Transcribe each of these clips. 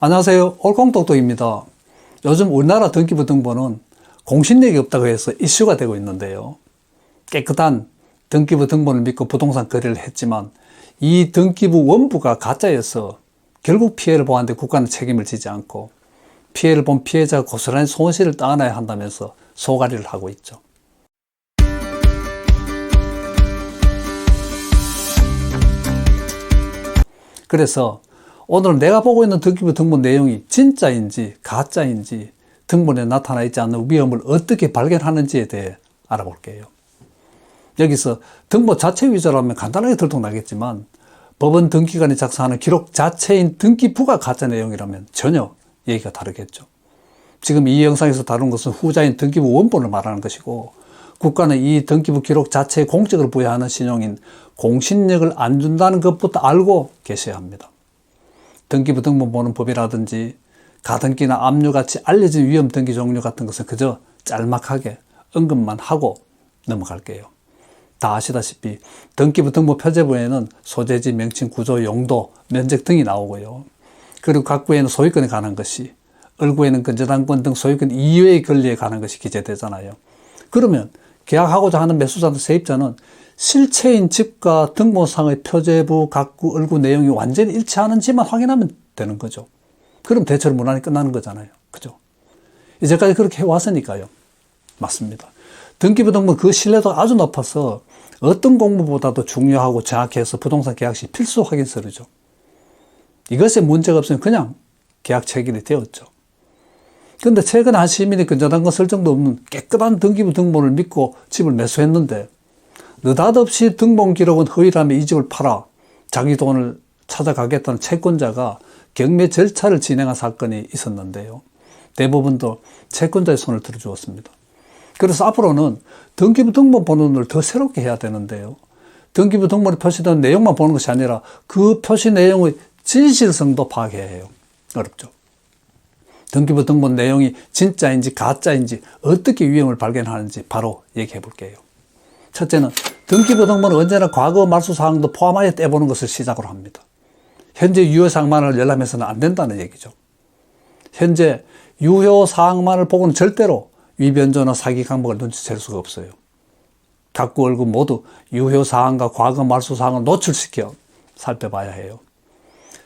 안녕하세요. 올콩똑똑입니다. 요즘 우리나라 등기부 등본은 공신력이 없다고 해서 이슈가 되고 있는데요. 깨끗한 등기부 등본을 믿고 부동산 거래를 했지만 이 등기부 원부가 가짜여서 결국 피해를 보았는데 국가는 책임을 지지 않고 피해를 본 피해자가 고스란히 손실을 떠안아야 한다면서 소가리를 하고 있죠. 그래서 오늘 내가 보고 있는 등기부 등본 내용이 진짜인지 가짜인지 등본에 나타나 있지 않는 위험을 어떻게 발견하는지에 대해 알아볼게요. 여기서 등본 자체 위조라면 간단하게 들통나겠지만 법원 등기관이 작성하는 기록 자체인 등기부가 가짜 내용이라면 전혀 얘기가 다르겠죠. 지금 이 영상에서 다룬 것은 후자인 등기부 원본을 말하는 것이고 국가는 이 등기부 기록 자체에 공적으로 부여하는 신용인 공신력을 안 준다는 것부터 알고 계셔야 합니다. 등기부 등본 보는 법이라든지 가등기나 압류같이 알려진 위험 등기 종류 같은 것은 그저 짤막하게 언급만 하고 넘어갈게요. 다 아시다시피 등기부 등본 표제부에는 소재지, 명칭, 구조, 용도, 면적 등이 나오고요. 그리고 각부에는 소유권에 관한 것이, 을구에는 근저당권 등 소유권 이외의 권리에 관한 것이 기재되잖아요. 그러면 계약하고자 하는 매수자나 세입자는 실체인 집과 등본상의 표제부, 각구, 을구 내용이 완전히 일치하는지만 확인하면 되는 거죠. 그럼 대체로 무난히 끝나는 거잖아요. 그죠? 이제까지 그렇게 해왔으니까요. 맞습니다. 등기부 등본 그 신뢰도가 아주 높아서 어떤 공부보다도 중요하고 정확해서 부동산 계약 시 필수 확인서류죠. 이것에 문제가 없으면 그냥 계약 체결이 되었죠. 그런데 최근에 한 시민이 근저당권 설정도 없는 깨끗한 등기부 등본을 믿고 집을 매수했는데 느닷없이 등본 기록은 허위라며 이 집을 팔아 자기 돈을 찾아가겠다는 채권자가 경매 절차를 진행한 사건이 있었는데요. 대부분도 채권자의 손을 들어주었습니다. 그래서 앞으로는 등기부 등본 보는 걸 더 새롭게 해야 되는데요. 등기부 등본에 표시된 내용만 보는 것이 아니라 그 표시 내용의 진실성도 파악해야 해요. 어렵죠. 등기부 등본 내용이 진짜인지 가짜인지 어떻게 위험을 발견하는지 바로 얘기해 볼게요. 첫째는 등기부 등본은 언제나 과거 말소 사항도 포함하여 떼보는 것을 시작으로 합니다. 현재 유효 사항만을 열람해서는 안 된다는 얘기죠. 현재 유효 사항만을 보고는 절대로 위변조나 사기 강박을 눈치챌 수가 없어요. 각구, 을구 모두 유효 사항과 과거 말소 사항을 노출시켜 살펴봐야 해요.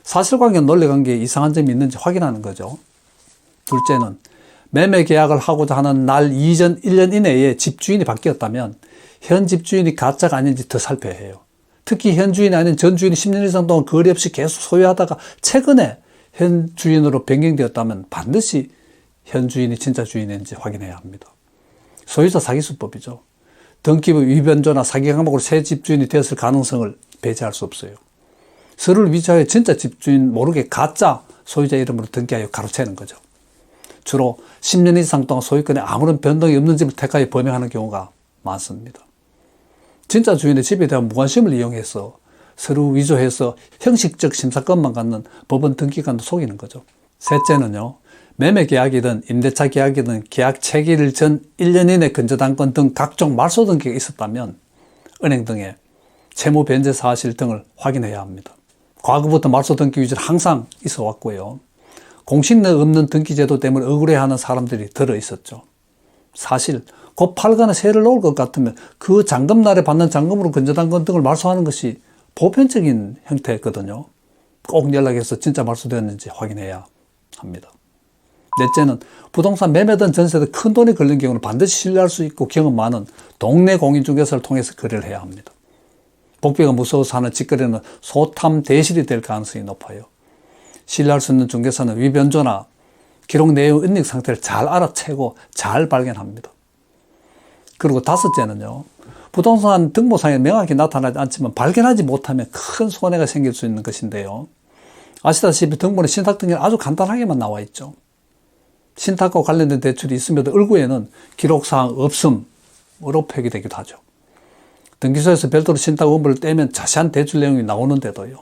사실관계, 논리관계에 이상한 점이 있는지 확인하는 거죠. 둘째는 매매 계약을 하고자 하는 날 이전 1년 이내에 집주인이 바뀌었다면 현 집주인이 가짜가 아닌지 더 살펴야 해요. 특히 현 주인이 아닌 전 주인이 10년 이상 동안 거래 없이 계속 소유하다가 최근에 현 주인으로 변경되었다면 반드시 현 주인이 진짜 주인인지 확인해야 합니다. 소유자 사기수법이죠. 등기부 위변조나 사기 강박으로 새 집주인이 되었을 가능성을 배제할 수 없어요. 서류를 위조하여 진짜 집주인 모르게 가짜 소유자 이름으로 등기하여 가로채는 거죠. 주로 10년 이상 동안 소유권에 아무런 변동이 없는 집을 택하여 범행하는 경우가 많습니다. 진짜 주인의 집에 대한 무관심을 이용해서 서류 위조해서 형식적 심사권만 갖는 법원 등기관도 속이는 거죠. 셋째는요, 매매 계약이든 임대차 계약이든 계약 체결 전 1년 이내 근저당권 등 각종 말소 등기가 있었다면 은행 등의 채무 변제 사실 등을 확인해야 합니다. 과거부터 말소 등기 위조는 항상 있어 왔고요. 공신력 없는 등기제도 때문에 억울해하는 사람들이 들어 있었죠. 사실 곧 팔거나 세를 놓을 것 같으면 그 잔금날에 받는 잔금으로 근저당권 등을 말소하는 것이 보편적인 형태거든요. 꼭 연락해서 진짜 말소되었는지 확인해야 합니다. 넷째는 부동산 매매든 전세든 큰 돈이 걸린 경우는 반드시 신뢰할 수 있고 경험 많은 동네 공인중개사를 통해서 거래를 해야 합니다. 복비가 무서워서 하는 직거래는 소탐 대실이 될 가능성이 높아요. 신뢰할 수 있는 중개사는 위변조나 기록 내용 인력 상태를 잘 알아채고 잘 발견합니다. 그리고 다섯째는요, 부동산 등본상에 명확히 나타나지 않지만 발견하지 못하면 큰 손해가 생길 수 있는 것인데요. 아시다시피 등본의 신탁 등기는 아주 간단하게만 나와 있죠. 신탁과 관련된 대출이 있음에도 을구에는 기록사항 없음으로 표기되기도 하죠. 등기소에서 별도로 신탁 원본을 떼면 자세한 대출 내용이 나오는데도요,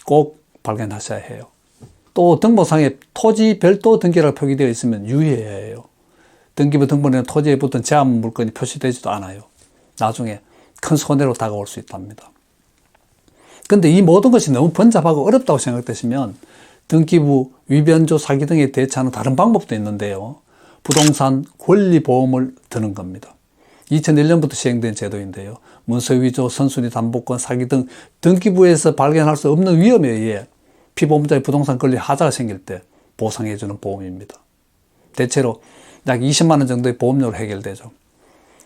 꼭 발견하셔야 해요. 또 등본상에 토지 별도 등기라고 표기되어 있으면 유의해야 해요. 등기부 등본에는 토지에 붙은 제한 물건이 표시되지도 않아요. 나중에 큰 손해로 다가올 수 있답니다. 근데 이 모든 것이 너무 번잡하고 어렵다고 생각되시면 등기부 위변조 사기 등에 대처하는 다른 방법도 있는데요. 부동산 권리보험을 드는 겁니다. 2001년부터 시행된 제도인데요. 문서위조, 선순위 담보권 사기 등 등기부에서 발견할 수 없는 위험에 의해 피보험자의 부동산 권리 하자가 생길 때 보상해주는 보험입니다. 대체로 약 20만 원 정도의 보험료로 해결되죠.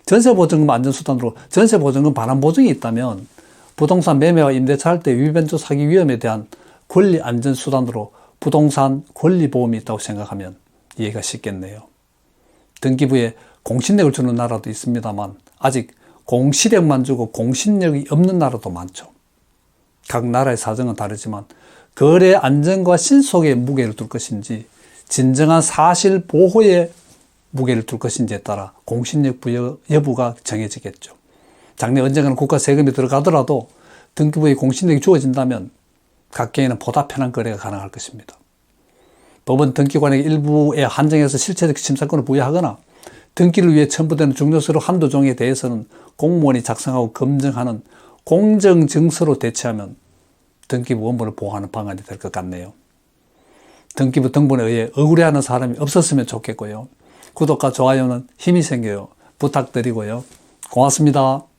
전세보증금 안전수단으로 전세보증금 반환보증이 있다면 부동산 매매와 임대차 할 때 위변조 사기 위험에 대한 권리 안전수단으로 부동산 권리보험이 있다고 생각하면 이해가 쉽겠네요. 등기부에 공신력을 주는 나라도 있습니다만 아직 공시력만 주고 공신력이 없는 나라도 많죠. 각 나라의 사정은 다르지만 거래 안전과 신속에 무게를 둘 것인지 진정한 사실 보호에 무게를 둘 것인지에 따라 공신력 부여 여부가 정해지겠죠. 장래 언젠가는 국가 세금이 들어가더라도 등기부의 공신력이 주어진다면 각계에는 보다 편한 거래가 가능할 것입니다. 법은 등기관에게 일부에 한정해서 실체적 심사권을 부여하거나 등기를 위해 첨부되는 중요서류 한두 종에 대해서는 공무원이 작성하고 검증하는 공정증서로 대체하면 등기부 원본을 보호하는 방안이 될 것 같네요. 등기부 등본에 의해 억울해하는 사람이 없었으면 좋겠고요. 구독과 좋아요는 힘이 생겨요. 부탁드리고요. 고맙습니다.